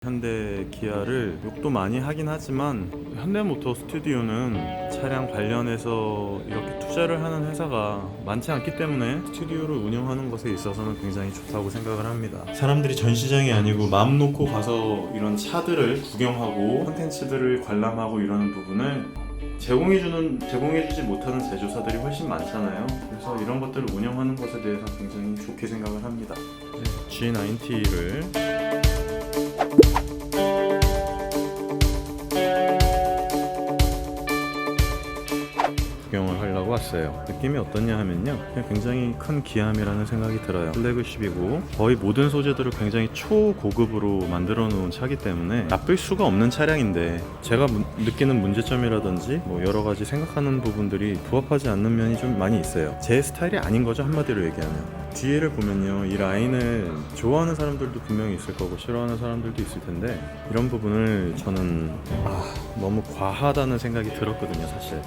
현대 기아를 욕도 많이 하긴 하지만 현대모터 스튜디오는 차량 관련해서 이렇게 투자를 하는 회사가 많지 않기 때문에 스튜디오를 운영하는 것에 있어서는 굉장히 좋다고 생각을 합니다. 사람들이 전시장이 아니고 마음 놓고 가서 이런 차들을 구경하고 콘텐츠들을 관람하고 이러는 부분을 제공해주지 못하는 제조사들이 훨씬 많잖아요. 그래서 이런 것들을 운영하는 것에 대해서 굉장히 좋게 생각을 합니다. G90를 구경을 하려고 왔어요. 느낌이 어떠냐 하면요, 그냥 굉장히 큰 기함이라는 생각이 들어요. 플래그십이고 거의 모든 소재들을 굉장히 초고급으로 만들어 놓은 차기 때문에 나쁠 수가 없는 차량인데, 제가 느끼는 문제점이라든지 뭐 여러 가지 생각하는 부분들이 부합하지 않는 면이 좀 많이 있어요. 제 스타일이 아닌 거죠, 한마디로 얘기하면. 뒤에를 보면요, 이 라인을 좋아하는 사람들도 분명히 있을 거고 싫어하는 사람들도 있을 텐데, 이런 부분을 저는 너무 과하다는 생각이 들었거든요. 사실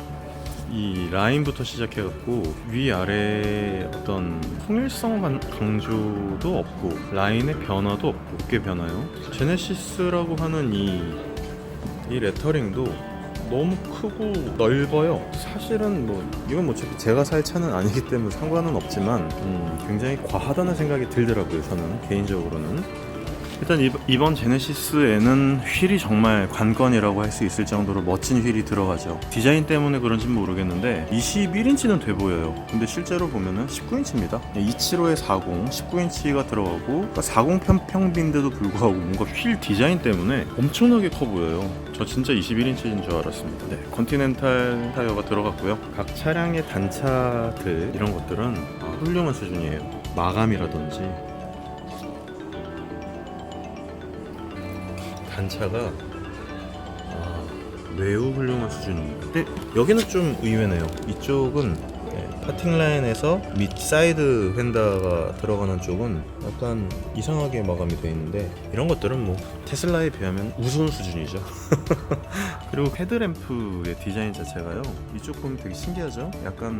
이 라인부터 시작해갖고 위아래 어떤 통일성 강조도 없고 라인의 변화도 없고. 어떻게 변화요? 제네시스라고 하는 이 레터링도 너무 크고 넓어요. 사실은 뭐 이건 어차피 제가 살 차는 아니기 때문에 상관은 없지만 굉장히 과하다는 생각이 들더라고요. 저는 개인적으로는. 일단 이번 제네시스에는 휠이 정말 관건이라고 할 수 있을 정도로 멋진 휠이 들어가죠. 디자인 때문에 그런지는 모르겠는데 21인치는 돼 보여요. 근데 실제로 보면은 19인치입니다. 275에 40, 19인치가 들어가고, 그러니까 40 평비인데도 불구하고 뭔가 휠 디자인 때문에 엄청나게 커 보여요. 저 진짜 21인치인 줄 알았습니다. 네, 컨티넨탈 타이어가 들어갔고요. 각 차량의 단차들 이런 것들은 훌륭한 수준이에요. 마감이라든지 단차가 매우 훌륭한 수준입니다. 근데 여기는 좀 의외네요. 이쪽은 파팅 라인에서 밑 사이드 휀다가 들어가는 쪽은 약간 이상하게 마감이 되어 있는데, 이런 것들은 뭐 테슬라에 비하면 우스운 수준이죠. 그리고 헤드램프의 디자인 자체가요, 이쪽 보면 되게 신기하죠? 약간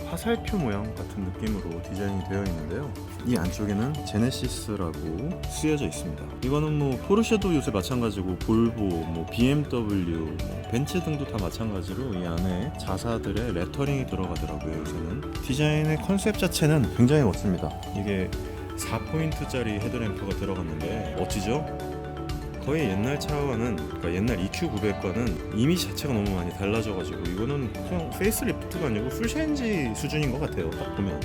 화살표 모양 같은 느낌으로 디자인이 되어 있는데요, 이 안쪽에는 제네시스라고 쓰여져 있습니다. 이거는 뭐 포르쉐도 요새 마찬가지고 볼보, 뭐 BMW, 뭐 벤츠 등도 다 마찬가지로 이 안에 자사들의 레터링이 들어가더라고요. 요새는 디자인의 컨셉 자체는 굉장히 멋집니다. 이게 4포인트짜리 헤드램프가 들어갔는데 멋지죠? 거의 옛날 차와는, 그러니까 옛날 EQ900과는 이미지 자체가 너무 많이 달라져가지고 이거는 그냥 페이스리프트가 아니고 풀체인지 수준인 것 같아요, 딱 보면.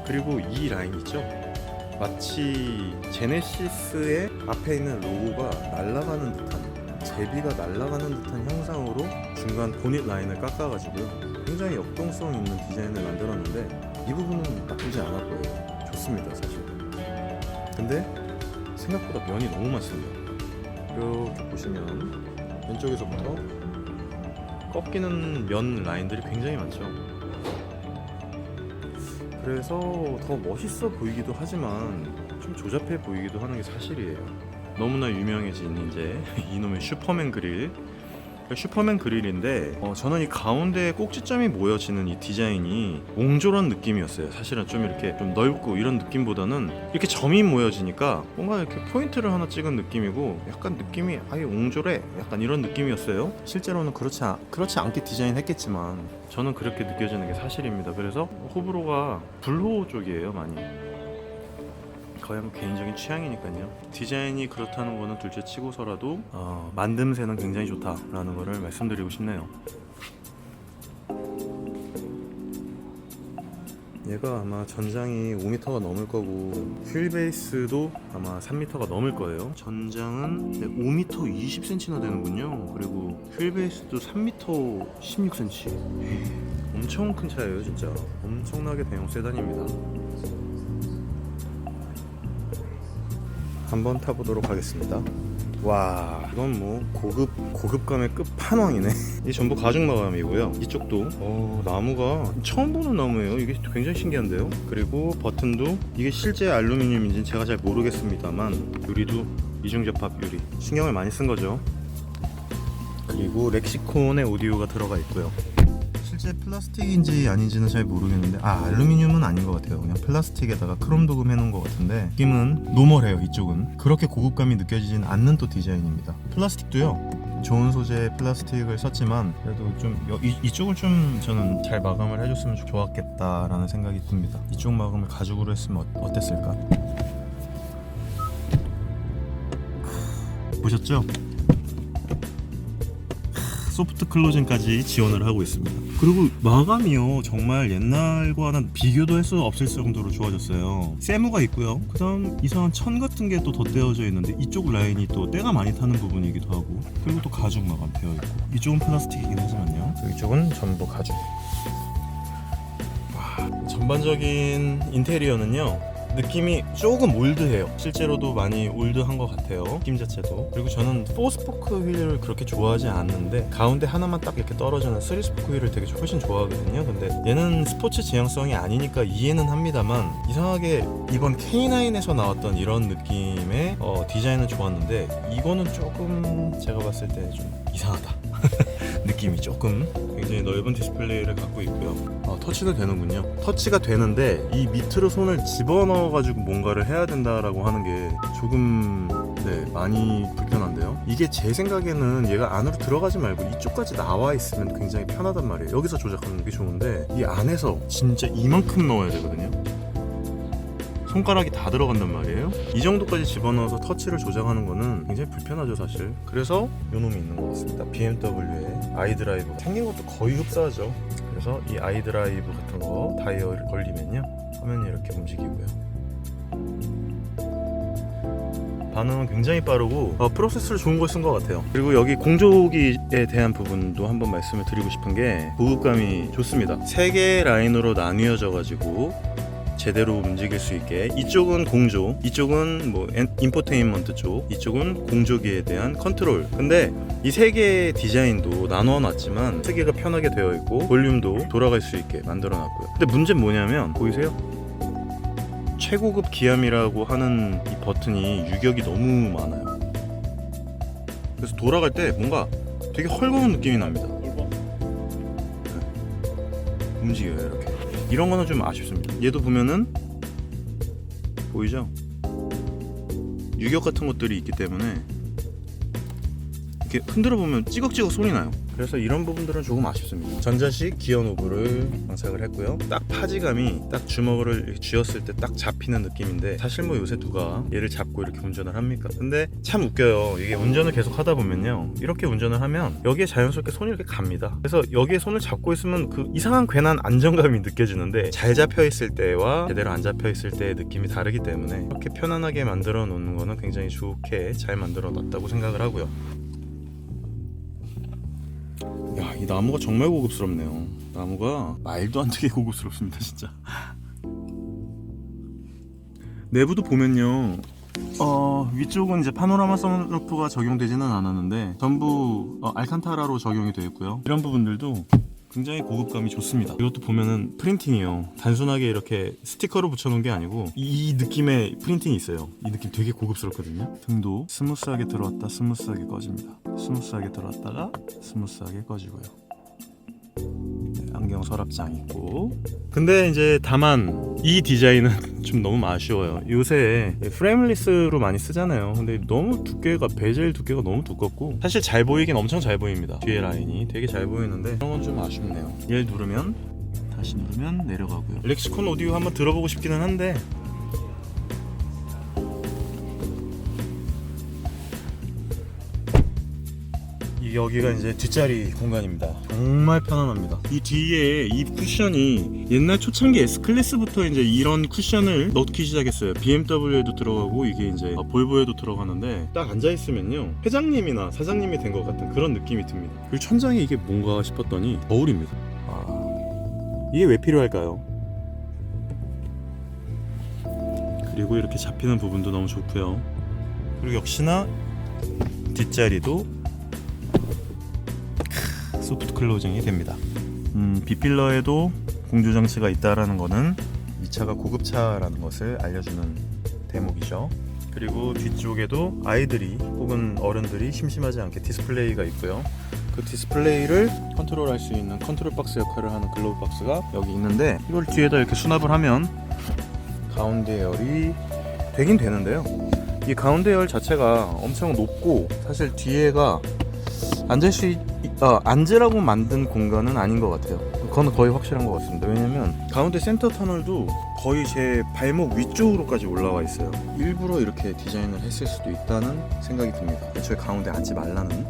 그리고 이 라인 있죠? 마치 제네시스의 앞에 있는 로고가 날아가는 듯한, 제비가 날아가는 듯한 형상으로 중간 보닛 라인을 깎아가지고요, 굉장히 역동성 있는 디자인을 만들었는데, 이 부분은 나쁘지 않아 보여요. 좋습니다, 사실. 근데 생각보다 면이 너무 많습니다. 이렇게 보시면 왼쪽에서부터 꺾이는 면 라인들이 굉장히 많죠. 그래서 더 멋있어 보이기도 하지만 좀 조잡해 보이기도 하는 게 사실이에요. 너무나 유명해진 이제 이놈의 슈퍼맨 그릴, 슈퍼맨 그릴인데 저는 이 가운데 꼭지점이 모여지는 이 디자인이 옹졸한 느낌이었어요. 사실은 좀 이렇게 좀 넓고 이런 느낌보다는 이렇게 점이 모여지니까 뭔가 이렇게 포인트를 하나 찍은 느낌이고, 약간 느낌이 아예 옹졸해, 약간 이런 느낌이었어요. 실제로는 그렇지 않게 디자인했겠지만 저는 그렇게 느껴지는 게 사실입니다. 그래서 호불호가 불호 쪽이에요, 많이. 거의 뭐 개인적인 취향이니까요. 디자인이 그렇다는 거는 둘째 치고서라도 만듦새는 굉장히 좋다라는 거를 말씀드리고 싶네요. 얘가 아마 전장이 5m가 넘을 거고 휠 베이스도 아마 3m가 넘을 거예요. 전장은 5m 20cm나 되는군요. 그리고 휠 베이스도 3m 16cm. 엄청 큰 차예요, 진짜. 엄청나게 대형 세단입니다. 한번 타보도록 하겠습니다. 와, 이건 뭐 고급감의 끝판왕이네. 이게 전부 가죽 마감이고요. 이쪽도 나무가 처음 보는 나무예요. 이게 굉장히 신기한데요. 그리고 버튼도 이게 실제 알루미늄인지는 제가 잘 모르겠습니다만 유리도 이중접합 유리, 신경을 많이 쓴 거죠. 그리고 렉시콘의 오디오가 들어가 있고요. 실제 플라스틱인지 아닌지는 잘 모르겠는데 알루미늄은 아닌 것 같아요. 그냥 플라스틱에다가 크롬 도금 해놓은 것 같은데 느낌은 노멀해요. 이쪽은 그렇게 고급감이 느껴지진 않는 또 디자인입니다. 플라스틱도요, 좋은 소재의 플라스틱을 썼지만 그래도 좀 이쪽을 좀 저는 잘 마감을 해줬으면 좋았겠다라는 생각이 듭니다. 이쪽 마감을 가죽으로 했으면 어땠을까? 보셨죠? 소프트 클로징까지 지원을 하고 있습니다. 그리고 마감이요, 정말 옛날과는 비교도 할 수 없을 정도로 좋아졌어요. 세무가 있고요, 그 다음 이상한 천 같은 게 또 덧대어져 있는데 이쪽 라인이 또 때가 많이 타는 부분이기도 하고, 그리고 또 가죽 마감 되어 있고, 이쪽은 플라스틱이긴 하지만요, 이쪽은 전부 가죽. 전반적인 인테리어는요, 느낌이 조금 올드해요. 실제로도 많이 올드한 것 같아요, 느낌 자체도. 그리고 저는 4스포크 휠을 그렇게 좋아하지 않는데 가운데 하나만 딱 이렇게 떨어지는 3스포크 휠을 되게 훨씬 좋아하거든요. 근데 얘는 스포츠 지향성이 아니니까 이해는 합니다만, 이상하게 이번 K9에서 나왔던 이런 느낌의 디자인은 좋았는데 이거는 조금 제가 봤을 때 좀 이상하다. 느낌이 조금. 굉장히 넓은 디스플레이를 갖고 있고요. 터치가 되는군요. 터치가 되는데 이 밑으로 손을 집어넣어 가지고 뭔가를 해야 된다라고 하는 게 조금 많이 불편한데요. 이게 제 생각에는 얘가 안으로 들어가지 말고 이쪽까지 나와 있으면 굉장히 편하단 말이에요. 여기서 조작하는 게 좋은데 이 안에서 진짜 이만큼 넣어야 되거든요. 손가락이 다 들어간단 말이에요. 이 정도까지 집어넣어서 터치를 조작하는 거는 굉장히 불편하죠, 사실. 그래서 요놈이 있는 것 같습니다. BMW의 아이드라이브. 생긴 것도 거의 흡사하죠. 그래서 이 아이드라이브 같은 거 다이얼을 걸리면요, 화면이 이렇게 움직이고요. 반응은 굉장히 빠르고 프로세스를 좋은 걸 쓴 것 같아요. 그리고 여기 공조기에 대한 부분도 한번 말씀을 드리고 싶은 게, 고급감이 좋습니다. 3개의 라인으로 나뉘어져 가지고 제대로 움직일 수 있게, 이쪽은 공조, 이쪽은 뭐 인포테인먼트 쪽, 이쪽은 공조기에 대한 컨트롤. 근데 이 3개의 디자인도 나눠 놨지만 3개가 편하게 되어 있고 볼륨도 돌아갈 수 있게 만들어 놨고요. 근데 문제는 뭐냐면, 보이세요? 최고급 기암이라고 하는 이 버튼이 유격이 너무 많아요. 그래서 돌아갈 때 뭔가 되게 헐거운 느낌이 납니다. 움직여요, 이렇게. 이런 거는 좀 아쉽습니다. 얘도 보면은 보이죠? 유격 같은 것들이 있기 때문에 이렇게 흔들어 보면 찌걱찌걱 소리 나요. 그래서 이런 부분들은 조금 아쉽습니다. 전자식 기어 노브를 장착을 했고요. 딱 파지감이 딱 주먹을 쥐었을 때 딱 잡히는 느낌인데, 사실 뭐 요새 누가 얘를 잡고 이렇게 운전을 합니까? 근데 참 웃겨요. 이게 운전을 계속 하다 보면요, 이렇게 운전을 하면 여기에 자연스럽게 손이 이렇게 갑니다. 그래서 여기에 손을 잡고 있으면 그 이상한 괜한 안정감이 느껴지는데, 잘 잡혀 있을 때와 제대로 안 잡혀 있을 때의 느낌이 다르기 때문에 이렇게 편안하게 만들어 놓는 거는 굉장히 좋게 잘 만들어 놨다고 생각을 하고요. 야, 이 나무가 정말 고급스럽네요. 나무가 말도 안 되게 고급스럽습니다, 진짜. 내부도 보면요, 위쪽은 이제 파노라마 선루프가 적용되지는 않았는데 전부 알칸타라로 적용이 되어 있고요. 이런 부분들도 굉장히 고급감이 좋습니다. 이것도 보면은 프린팅이요, 단순하게 이렇게 스티커로 붙여놓은 게 아니고 이 느낌의 프린팅이 있어요. 이 느낌 되게 고급스럽거든요. 등도 스무스하게 들어왔다 스무스하게 꺼집니다. 스무스하게 들어왔다가 스무스하게 꺼지고요. 안경 서랍장 있고. 근데 이제 다만 이 디자인은 좀 너무 아쉬워요. 요새 프레임리스로 많이 쓰잖아요. 근데 너무 두께가, 베젤 두께가 너무 두껍고, 사실 잘 보이긴 엄청 잘 보입니다. 뒤에 라인이 되게 잘 보이는데 그런 건 좀 아쉽네요. 얘를 누르면, 다시 누르면 내려가고요. 렉시콘 오디오 한번 들어보고 싶기는 한데, 여기가 이제 뒷자리 공간입니다. 정말 편안합니다. 이 뒤에 이 쿠션이 옛날 초창기 S클래스부터 이제 이런 쿠션을 넣기 시작했어요. BMW에도 들어가고 이게 이제 볼보에도 들어가는데, 딱 앉아있으면요, 회장님이나 사장님이 된 것 같은 그런 느낌이 듭니다. 그리고 천장에 이게 뭔가 싶었더니 거울입니다. 이게 왜 필요할까요? 그리고 이렇게 잡히는 부분도 너무 좋고요. 그리고 역시나 뒷자리도 소프트 클로징이 됩니다. B필러에도 공조 장치가 있다라는 거는 이 차가 고급차라는 것을 알려주는 대목이죠. 그리고 뒤쪽에도 아이들이 혹은 어른들이 심심하지 않게 디스플레이가 있고요. 그 디스플레이를 컨트롤할 수 있는 컨트롤 박스 역할을 하는 글로브 박스가 여기 있는데, 이걸 뒤에다 이렇게 수납을 하면 가운데 열이 되긴 되는데요. 이 가운데 열 자체가 엄청 높고 사실 뒤에가 앉으라고 만든 공간은 아닌 것 같아요. 그건 거의 확실한 것 같습니다. 왜냐면 가운데 센터 터널도 거의 제 발목 위쪽으로까지 올라와 있어요. 일부러 이렇게 디자인을 했을 수도 있다는 생각이 듭니다. 애초에 가운데 앉지 말라는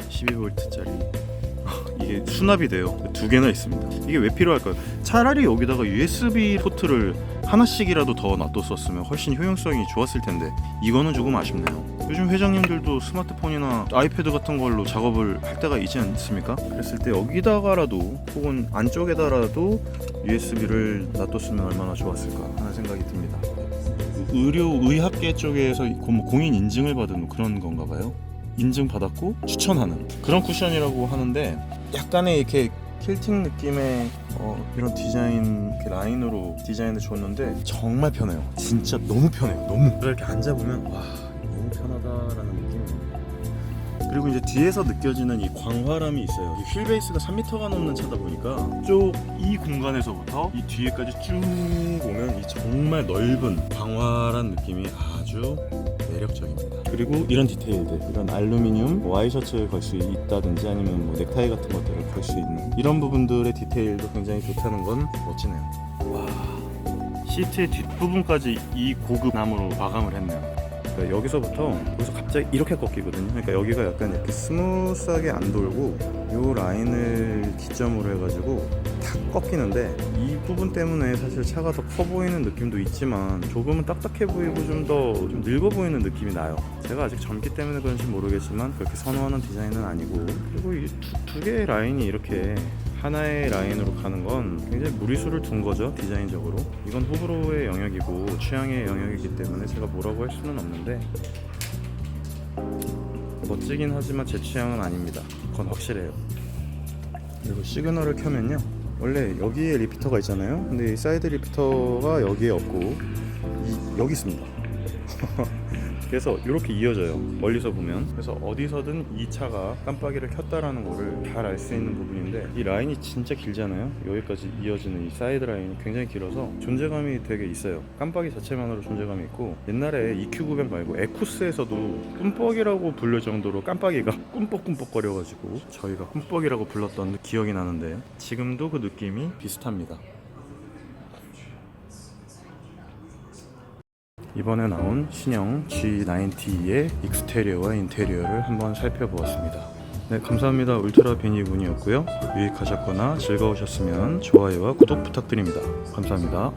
12V짜리 이게 수납이 돼요. 두 개나 있습니다. 이게 왜 필요할까요? 차라리 여기다가 USB 포트를 하나씩이라도 더 놔뒀었으면 훨씬 효용성이 좋았을 텐데, 이거는 조금 아쉽네요. 요즘 회장님들도 스마트폰이나 아이패드 같은 걸로 작업을 할 때가 있지 않습니까? 그랬을 때 여기다가라도 혹은 안쪽에다라도 USB를 놔뒀으면 얼마나 좋았을까 하는 생각이 듭니다. 의학계 쪽에서 공인 인증을 받은 그런 건가 봐요. 인증받았고 추천하는 그런 쿠션이라고 하는데, 약간의 이렇게 킬팅 느낌의 이런 디자인, 이렇게 라인으로 디자인을 줬는데 정말 편해요. 진짜 너무 편해요. 너무 이렇게 앉아보면 와, 너무 편하다라는 느낌이에요. 그리고 이제 뒤에서 느껴지는 이 광활함이 있어요. 이 휠베이스가 3m가 넘는 차다 보니까 쭉 이 공간에서부터 이 뒤에까지 쭉 오면 이 정말 넓은 광활한 느낌이 아주 매력적입니다. 그리고 이런 디테일들, 이런 알루미늄 와이셔츠를 걸 수 있다든지 아니면 뭐 넥타이 같은 것들을 걸 수 있는 이런 부분들의 디테일도 굉장히 좋다는 건 멋지네요. 와, 시트의 뒷부분까지 이 고급 나무로 마감을 했네요. 그러니까 여기서 갑자기 이렇게 꺾이거든요. 그러니까 여기가 약간 이렇게 스무스하게 안 돌고 요 라인을 기점으로 해가지고 탁 꺾이는데, 이 부분 때문에 사실 차가 더 커 보이는 느낌도 있지만 조금은 딱딱해 보이고 좀 늙어 보이는 느낌이 나요. 제가 아직 젊기 때문에 그런지 모르겠지만 그렇게 선호하는 디자인은 아니고, 그리고 이 두 개의 라인이 이렇게 하나의 라인으로 가는 건 굉장히 무리수를 둔 거죠, 디자인적으로. 이건 호불호의 영역이고 취향의 영역이기 때문에 제가 뭐라고 할 수는 없는데, 멋지긴 하지만 제 취향은 아닙니다. 그건 확실해요. 그리고 시그널을 켜면요, 원래 여기에 리피터가 있잖아요. 근데 이 사이드 리피터가 여기에 없고 여기 있습니다. 그래서 이렇게 이어져요, 멀리서 보면. 그래서 어디서든 이 차가 깜빡이를 켰다라는 거를 잘 알 수 있는 부분인데, 이 라인이 진짜 길잖아요. 여기까지 이어지는 이 사이드 라인이 굉장히 길어서 존재감이 되게 있어요. 깜빡이 자체만으로 존재감이 있고, 옛날에 EQ900 말고 에쿠스에서도 꿈뻑이라고 불릴 정도로 깜빡이가 꿈뻑꿈뻑 거려가지고 저희가 꿈뻑이라고 불렀던 기억이 나는데, 지금도 그 느낌이 비슷합니다. 이번에 나온 신형 G90의 익스테리어와 인테리어를 한번 살펴보았습니다. 네, 감사합니다. 울트라 비니군이었고요. 유익하셨거나 즐거우셨으면 좋아요와 구독 부탁드립니다. 감사합니다.